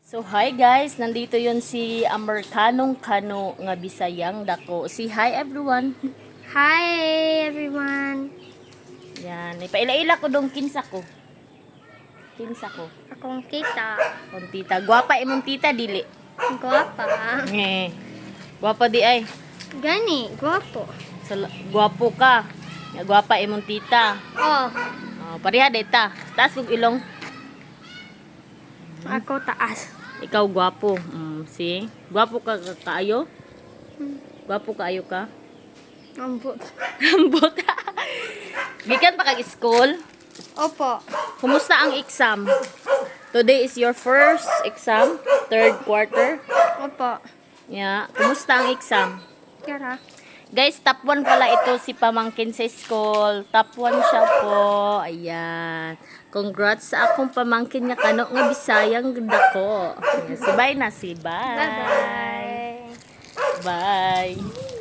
So hi guys, nandito yon si Amerikanong Kano nga Bisayang dako. Si hi everyone. Hi everyone. Yan, ipaila-ila ko dong kinsa ko. Kinsa ko. Akong tita. Kung tita, gwapa imong tita dili. Guwapa. Nge. Gwapa di ay. Gani, guwapo. Gwapo ka. Nga gwapa imong tita. Oh, Oh, pareha deta. Taas kog ilong. ako taas. Ikaw gwapo. Si. Gwapo ka kaayo? Gwapo kaayo ka? Ambot. Ambot. Gikan pa kag school. Opo. Kumusta ang exam? Today is your first exam, third quarter. Opo. Yeah, kumusta ang exam? Kira. Guys, top 1 pala ito si pamangkin sa school. Top 1 siya po. Ayan. Congrats sa akong pamangkin nga kano nga Bisayang dako. Ayan, si bye na si bye. Bye-bye. Bye.